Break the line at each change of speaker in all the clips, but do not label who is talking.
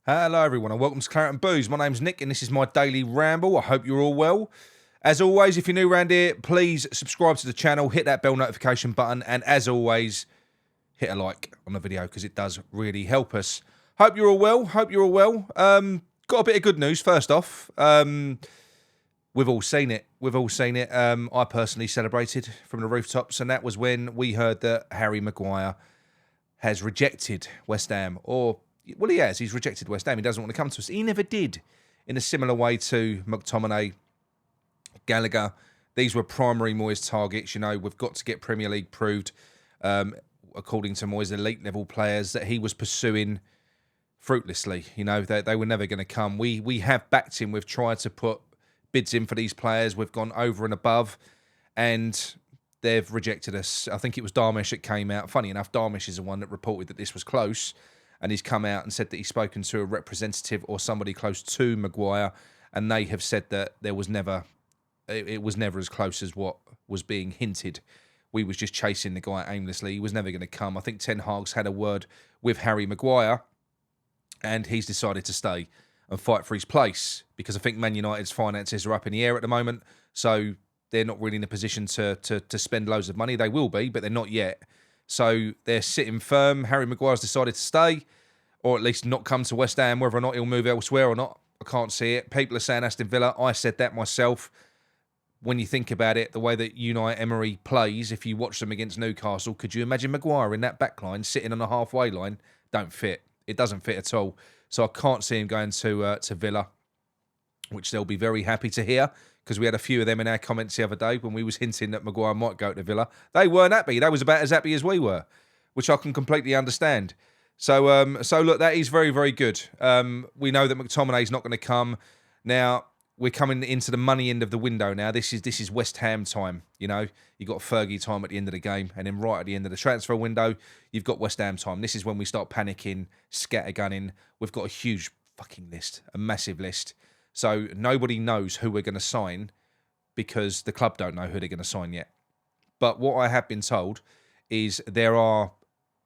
Hello, everyone, and welcome to Claret and Booze. My name's Nick, and this is my daily ramble. I hope you're all well. As always, if you're new around here, please subscribe to the channel, hit that bell notification button, and as always, hit a like on the video because it does really help us. Hope you're all well. Got a bit of good news. First off, we've all seen it. I personally celebrated from the rooftops, and that was when we heard that Harry Maguire has rejected West Ham, well, he has. He's rejected West Ham. He doesn't want to come to us. He never did, in a similar way to McTominay, Gallagher. These were primary Moyes targets. You know, we've got to get Premier League proved, according to Moyes, elite level players that he was pursuing fruitlessly. You know, they were never going to come. We have backed him. We've tried to put bids in for these players. We've gone over and above, and they've rejected us. I think it was Darmish that came out. Funny enough, Darmish is the one that reported that this was close. And he's come out and said that he's spoken to a representative or somebody close to Maguire, and they have said that it was never as close as what was being hinted. We was just chasing the guy aimlessly. He was never going to come. I think Ten Hag's had a word with Harry Maguire, and he's decided to stay and fight for his place because I think Man United's finances are up in the air at the moment, so they're not really in a position to spend loads of money. They will be, but they're not yet. So they're sitting firm. Harry Maguire's decided to stay, or at least not come to West Ham. Whether or not he'll move elsewhere or not, I can't see it. People are saying Aston Villa. I said that myself. When you think about it, the way that Unai Emery plays, if you watch them against Newcastle, could you imagine Maguire in that back line, sitting on a halfway line? Don't fit. It doesn't fit at all. So I can't see him going to Villa, which they'll be very happy to hear, because we had a few of them in our comments the other day when we was hinting that Maguire might go to Villa. They weren't happy. They was about as happy as we were, which I can completely understand. So look, that is very, very good. We know that McTominay's not going to come. Now, we're coming into the money end of the window now. This is West Ham time, you know. You've got Fergie time at the end of the game, and then right at the end of the transfer window, you've got West Ham time. This is when we start panicking, scattergunning. We've got a huge fucking list, a massive list. So nobody knows who we're going to sign because the club don't know who they're going to sign yet. But what I have been told is there are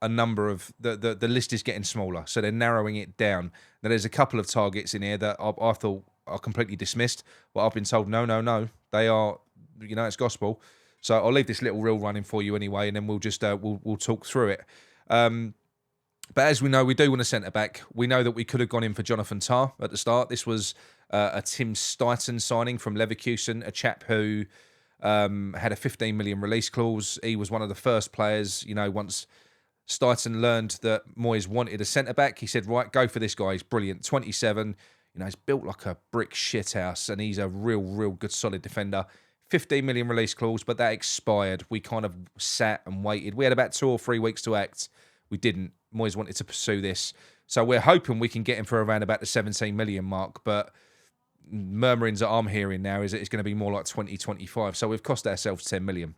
a number of... The list is getting smaller, so they're narrowing it down. Now, there's a couple of targets in here that I thought are completely dismissed, but I've been told, no, they are... You know, it's gospel. So I'll leave this little reel running for you anyway, and then we'll just we'll talk through it. But as we know, we do want a centre-back. We know that we could have gone in for Jonathan Tah at the start. This was a Tim Stuyton signing from Leverkusen, a chap who had a 15 million release clause. He was one of the first players, you know, once Stuyton learned that Moyes wanted a centre-back, he said, right, go for this guy. He's brilliant. 27, you know, he's built like a brick shithouse, and he's a real good, solid defender. 15 million release clause, but that expired. We kind of sat and waited. We had about 2 or 3 weeks to act. We didn't. Moyes wanted to pursue this. So we're hoping we can get him for around about the 17 million mark, but murmurings that I'm hearing now is that it's going to be more like 20, 25. So we've cost ourselves 10 million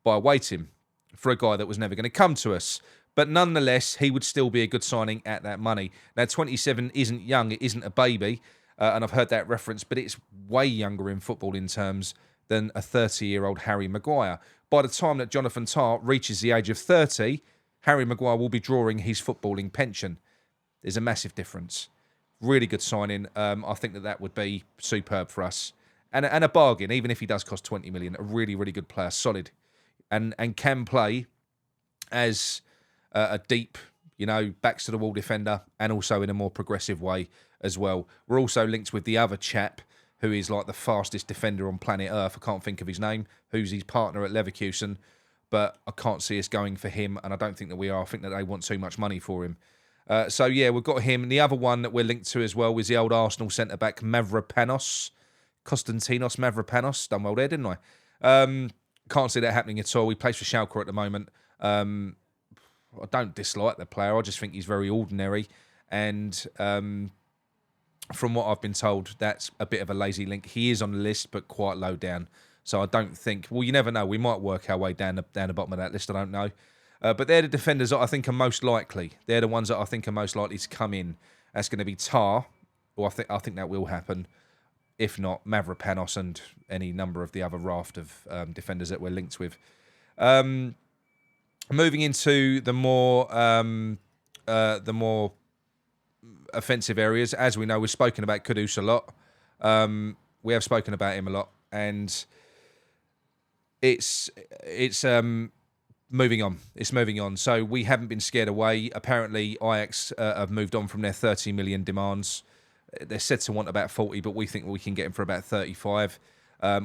by waiting for a guy that was never going to come to us. But nonetheless, he would still be a good signing at that money. Now, 27 isn't young. It isn't a baby. And I've heard that reference, but it's way younger in footballing terms than a 30-year-old Harry Maguire. By the time that Jonathan Tah reaches the age of 30, Harry Maguire will be drawing his footballing pension. There's a massive difference. Really good signing. I think that would be superb for us. And a bargain, even if he does cost 20 million. A really good player, solid. And can play as a deep, you know, backs to the wall defender, and also in a more progressive way as well. We're also linked with the other chap who is like the fastest defender on planet Earth. I can't think of his name, who's his partner at Leverkusen, but I can't see us going for him, and I don't think that we are. I think that they want too much money for him. So, yeah, we've got him. And the other one that we're linked to as well was the old Arsenal centre-back, Mavropanos. Konstantinos Mavropanos. Done well there, didn't I? Can't see that happening at all. He plays for Schalke at the moment. I don't dislike the player. I just think he's very ordinary. And from what I've been told, that's a bit of a lazy link. He is on the list, but quite low down. So I don't think... Well, you never know. We might work our way down the bottom of that list. I don't know. But they're the defenders that I think are most likely. They're the ones that I think are most likely to come in. That's going to be Tah. Well, I think that will happen. If not, Mavropanos and any number of the other raft of defenders that we're linked with. Moving into the more offensive areas. As we know, we've spoken about Kudus a lot. We have spoken about him a lot, and it's moving on. It's moving on. So we haven't been scared away. Apparently, Ajax have moved on from their 30 million demands. They're said to want about 40, but we think we can get him for about 35.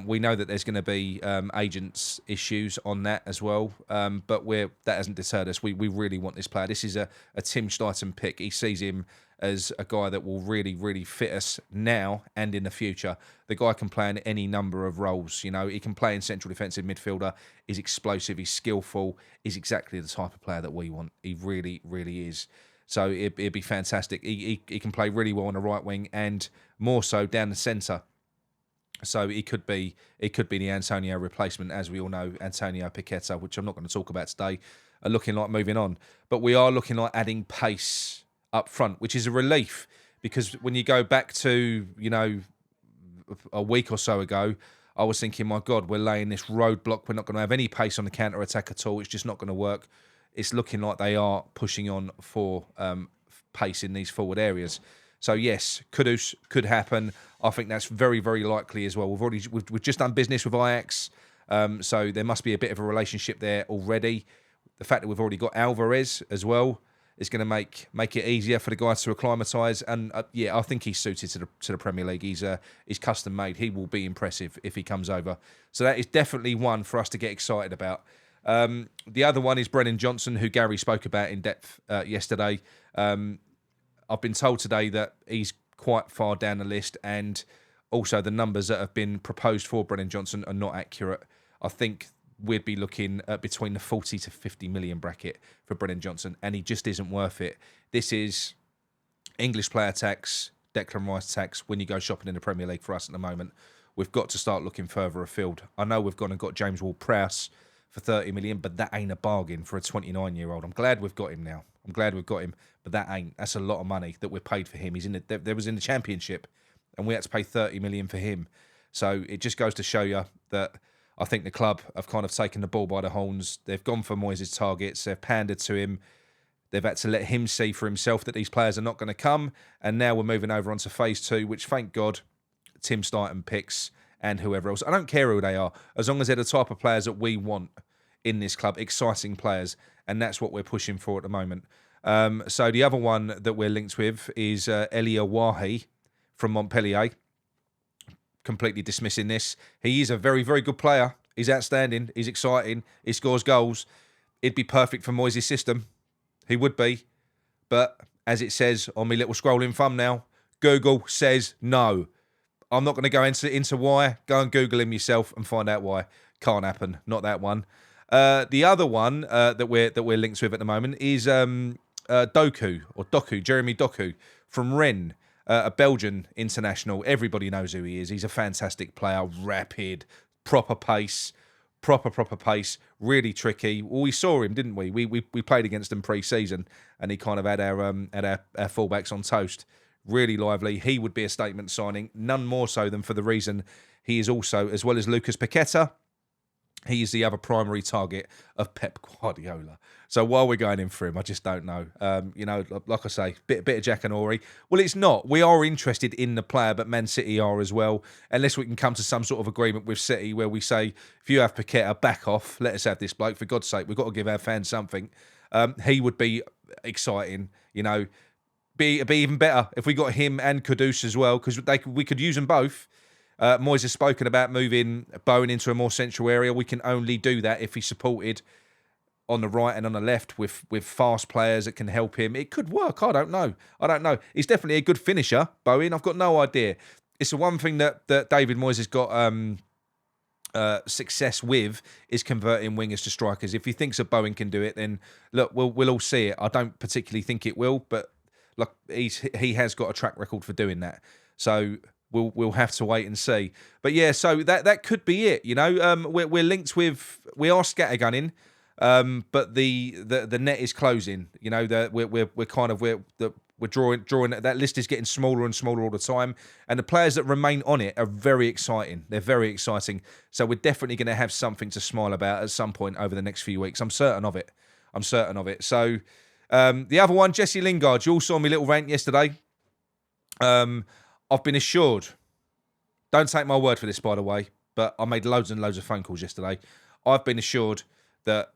We know that there's going to be agents issues on that as well, but that hasn't deterred us. We really want this player. This is a Tim Stuyton pick. He sees him as a guy that will really, really fit us now and in the future. The guy can play in any number of roles. You know, he can play in central defensive midfielder. He's explosive. He's skillful. He's exactly the type of player that we want. He really, really is. So it'd be fantastic. He can play really well on the right wing and more so down the centre. So it could be the Antonio replacement. As we all know, Antonio Paqueta, which I'm not going to talk about today, are looking like moving on. But we are looking like adding pace up front, which is a relief, because when you go back to, you know, a week or so ago, I was thinking, my God, we're laying this roadblock. We're not going to have any pace on the counter-attack at all. It's just not going to work. It's looking like they are pushing on for pace in these forward areas. So yes, Kudus could happen. I think that's very, very likely as well. We've just done business with Ajax, so there must be a bit of a relationship there already. The fact that we've already got Alvarez as well is going to make it easier for the guys to acclimatise. And yeah, I think he's suited to the Premier League. He's custom made. He will be impressive if he comes over. So that is definitely one for us to get excited about. The other one is Brennan Johnson, who Gary spoke about in depth yesterday. I've been told today that he's quite far down the list, and also the numbers that have been proposed for Brennan Johnson are not accurate. I think we'd be looking at between the 40 to 50 million bracket for Brennan Johnson, and he just isn't worth it. This is English player tax, Declan Rice tax when you go shopping in the Premier League for us at the moment. We've got to start looking further afield. I know we've gone and got James Ward-Prowse for 30 million, but that ain't a bargain for a 29-year-old. I'm glad we've got him now. I'm glad we've got him, but that's a lot of money that we're paid for him. He's there was in the Championship, and we had to pay 30 million for him. So it just goes to show you that I think the club have kind of taken the ball by the horns. They've gone for Moyes' targets. They've pandered to him. They've had to let him see for himself that these players are not going to come. And now we're moving over onto phase 2, which, thank God, Tim Stuyton picks and whoever else. I don't care who they are, as long as they're the type of players that we want in this club, exciting players. And that's what we're pushing for at the moment. So the other one that we're linked with is Elia Wahi from Montpellier. Completely dismissing this. He is a very, very good player. He's outstanding. He's exciting. He scores goals. It'd be perfect for Moyes' system. He would be. But as it says on my little scrolling thumbnail, Google says no. I'm not going to go into why. Go and Google him yourself and find out why. Can't happen. Not that one. The other one that we're linked with at the moment is Jeremy Doku from Rennes. A Belgian international. Everybody knows who he is. He's a fantastic player, rapid, proper pace, really tricky. Well, we saw him, didn't we? We played against him pre-season, and he kind of had our fullbacks on toast. Really lively. He would be a statement signing, none more so than for the reason he is also, as well as Lucas Paqueta, he is the other primary target of Pep Guardiola. So while we're going in for him, I just don't know. Like I say, bit of Jack and Ori. Well, it's not. We are interested in the player, but Man City are as well. Unless we can come to some sort of agreement with City where we say, if you have Paqueta, back off. Let us have this bloke. For God's sake, we've got to give our fans something. He would be exciting. You know, be even better if we got him and Kudus as well, because we could use them both. Moyes has spoken about moving Bowen into a more central area. We can only do that if he's supported on the right and on the left with fast players that can help him. It could work. I don't know. He's definitely a good finisher, Bowen. I've got no idea. It's the one thing that David Moyes has got success with is converting wingers to strikers. If he thinks that Bowen can do it, then look, we'll all see it. I don't particularly think it will, but look, he has got a track record for doing that. So we'll have to wait and see. But yeah, so that could be it. You know, we're linked with, we are scattergunning, but the net is closing. You know, we're drawing. That list is getting smaller and smaller all the time, and the players that remain on it are very exciting. They're very exciting. So we're definitely going to have something to smile about at some point over the next few weeks. I'm certain of it. So the other one, Jesse Lingard. You all saw me little rant yesterday. I've been assured, don't take my word for this, by the way, but I made loads and loads of phone calls yesterday. I've been assured that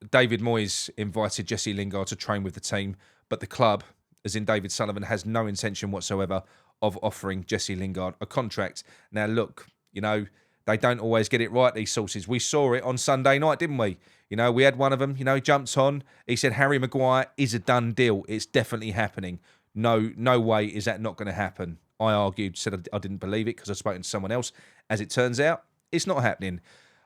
David Moyes invited Jesse Lingard to train with the team, but the club, as in David Sullivan, has no intention whatsoever of offering Jesse Lingard a contract. Now, look, they don't always get it right, these sources. We saw it on Sunday night, didn't we? We had one of them, he jumped on. He said, Harry Maguire is a done deal. It's definitely happening. No way is that not going to happen. I argued, said I didn't believe it because I'd spoken to someone else. As it turns out, it's not happening.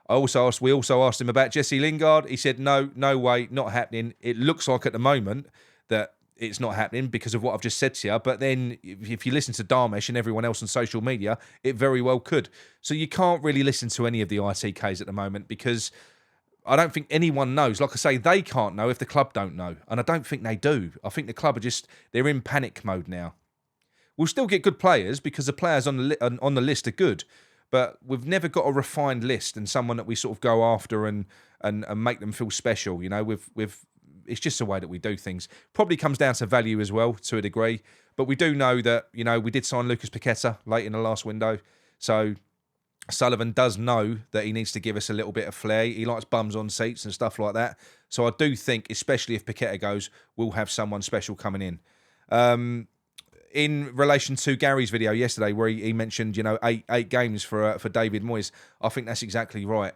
We also asked him about Jesse Lingard. He said, no way, not happening. It looks like at the moment that it's not happening because of what I've just said to you. But then if you listen to Darmesh and everyone else on social media, it very well could. So you can't really listen to any of the ITKs at the moment because I don't think anyone knows. Like I say, they can't know if the club don't know. And I don't think they do. I think the club they're in panic mode now. We'll still get good players because the players on the list are good. But we've never got a refined list and someone that we sort of go after and make them feel special. It's just the way that we do things. Probably comes down to value as well, to a degree. But we do know that, we did sign Lucas Paqueta late in the last window. So Sullivan does know that he needs to give us a little bit of flair. He likes bums on seats and stuff like that. So I do think, especially if Paqueta goes, we'll have someone special coming in. In relation to Gary's video yesterday, where he mentioned, eight games for David Moyes, I think that's exactly right.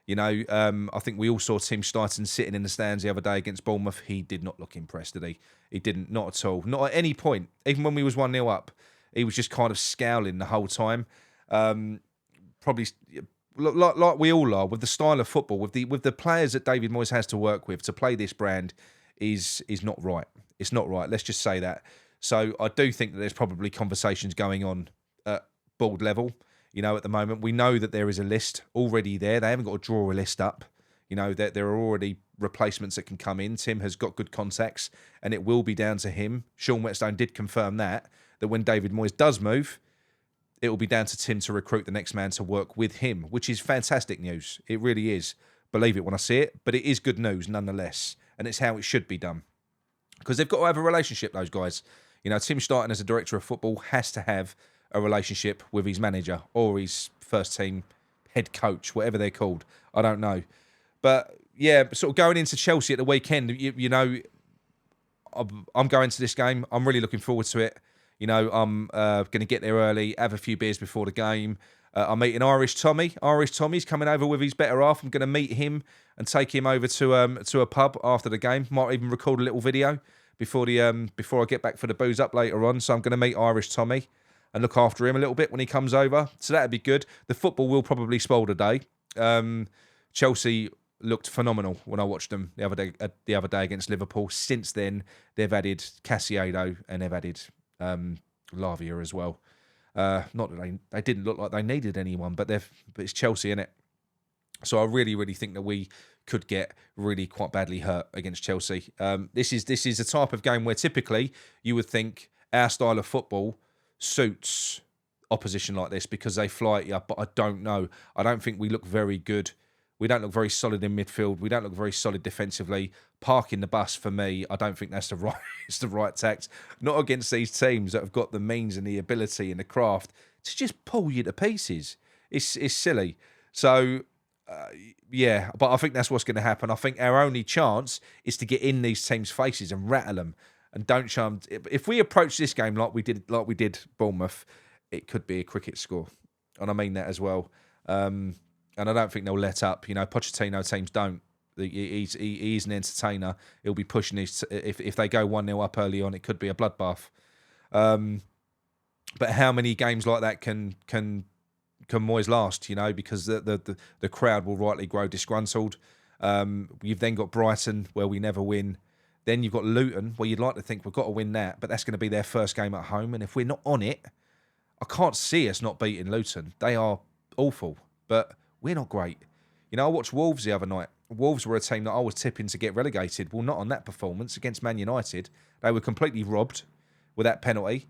I think we all saw Tim Steidten sitting in the stands the other day against Bournemouth. He did not look impressed, did he? He didn't, not at all. Not at any point. Even when we was 1-0 up, he was just kind of scowling the whole time. Probably like we all are, with the style of football, with the players that David Moyes has to work with, to play this brand is not right. It's not right. Let's just say that. So I do think that there's probably conversations going on at board level. At the moment, we know that there is a list already there. They haven't got to draw a list up. That there are already replacements that can come in. Tim has got good contacts, and it will be down to him. Sean Whetstone did confirm that when David Moyes does move, it will be down to Tim to recruit the next man to work with him, which is fantastic news. It really is. Believe it when I see it, but it is good news nonetheless, and it's how it should be done. Because they've got to have a relationship, those guys. Tim Steidten as a director of football has to have a relationship with his manager or his first team head coach, whatever they're called. I don't know. But yeah, sort of going into Chelsea at the weekend, I'm going to this game. I'm really looking forward to it. I'm going to get there early, have a few beers before the game. I'm meeting Irish Tommy. Irish Tommy's coming over with his better half. I'm going to meet him and take him over to a pub after the game. Might even record a little video before I get back for the booze up later on. So I'm going to meet Irish Tommy and look after him a little bit when he comes over. So that'd be good. The football will probably spoil the day. Chelsea looked phenomenal when I watched them the other day against Liverpool. Since then, they've added Casiado and they've added Lavia as well. Not that they didn't look like they needed anyone, but it's Chelsea, innit? So I really, really think that we could get really quite badly hurt against Chelsea. This is a type of game where typically you would think our style of football suits opposition like this because they fly at you, but I don't know. I don't think we look very good. We don't look very solid in midfield. We don't look very solid defensively. Parking the bus, for me, I don't think that's it's the right tact. Not against these teams that have got the means and the ability and the craft to just pull you to pieces. It's silly. So, yeah, but I think that's what's going to happen. I think our only chance is to get in these teams' faces and rattle them. And don't charm. If we approach this game like we did Bournemouth, it could be a cricket score. And I mean that as well. And I don't think they'll let up. Pochettino teams don't. He's an entertainer. He'll be pushing these. If they go 1-0 up early on, it could be a bloodbath. But how many games like that can Moyes last? Because the crowd will rightly grow disgruntled. You've then got Brighton, where we never win. Then you've got Luton, where you'd like to think we've got to win that, but that's going to be their first game at home. And if we're not on it, I can't see us not beating Luton. They are awful, but we're not great. I watched Wolves the other night. Wolves were a team that I was tipping to get relegated. Well, not on that performance against Man United. They were completely robbed with that penalty.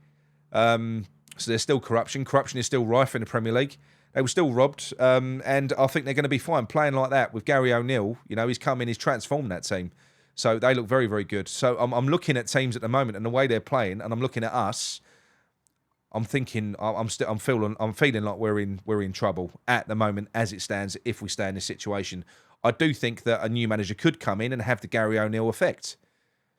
So there's still corruption. Corruption is still rife in the Premier League. They were still robbed, and I think they're going to be fine playing like that with Gary O'Neill. He's come in, he's transformed that team. So they look very, very good. So I'm looking at teams at the moment and the way they're playing, and I'm looking at us. I'm thinking, I'm feeling like we're in trouble at the moment as it stands. If we stay in this situation, I do think that a new manager could come in and have the Gary O'Neill effect,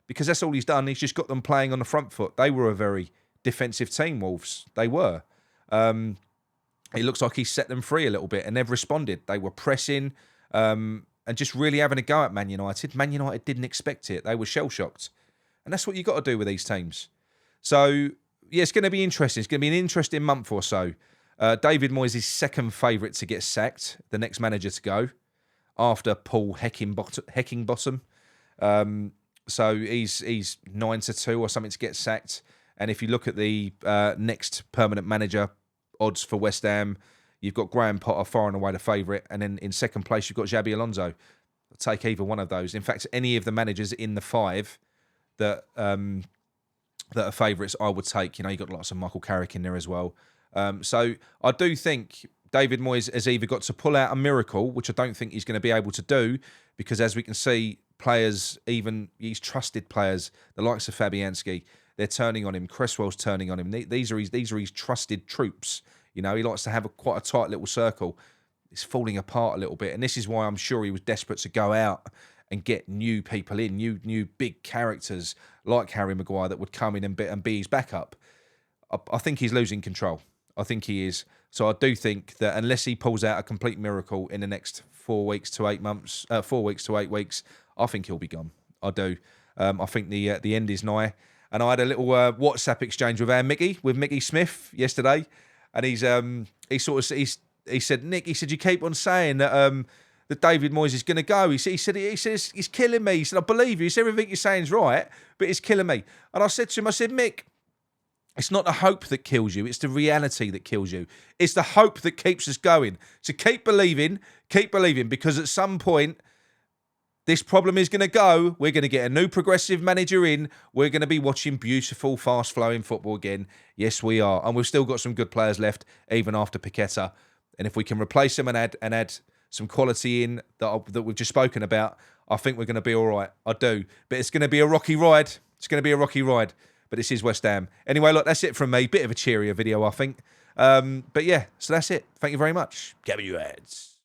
because that's all he's done. He's just got them playing on the front foot. They were a very defensive team, Wolves. They were. It looks like he set them free a little bit, and they've responded. They were pressing and just really having a go at Man United. Man United didn't expect it. They were shell-shocked. And that's what you've got to do with these teams. So, yeah, it's going to be interesting. It's going to be an interesting month or so. David Moyes is second favourite to get sacked, the next manager to go, after Paul Heckingbottom. So he's 9-2 or something to get sacked. And if you look at the next permanent manager odds for West Ham, you've got Graham Potter far and away the favourite. And then in second place, you've got Xabi Alonso. I'll take either one of those. In fact, any of the managers in the five that are favourites, I would take. You know, you've got lots of Michael Carrick in there as well. So I do think David Moyes has either got to pull out a miracle, which I don't think he's going to be able to do, because as we can see, players, even his trusted players, the likes of Fabianski, they're turning on him. Cresswell's turning on him. These are his trusted troops. You know, he likes to have quite a tight little circle. It's falling apart a little bit, and this is why I'm sure he was desperate to go out and get new people in, new big characters like Harry Maguire that would come in and be his backup. I think he's losing control. I think he is. So I do think that unless he pulls out a complete miracle in the next 4 weeks to 8 months, 4 weeks to 8 weeks, I think he'll be gone. I do. I think the end is nigh. And I had a little WhatsApp exchange with Mickey Smith yesterday, and he said, Nick, he said, you keep on saying that that David Moyes is going to go. He said he's killing me. He said, I believe you. He said everything you're saying is right, but it's killing me. And I said to him, I said, Mick, it's not the hope that kills you. It's the reality that kills you. It's the hope that keeps us going. So keep believing, because at some point, this problem is going to go. We're going to get a new progressive manager in. We're going to be watching beautiful, fast-flowing football again. Yes, we are. And we've still got some good players left, even after Paqueta. And if we can replace them and add some quality in that we've just spoken about, I think we're going to be all right. I do. But it's going to be a rocky ride. But this is West Ham. Anyway, look, that's it from me. Bit of a cheerier video, I think. But yeah, so that's it. Thank you very much. Give me your ads.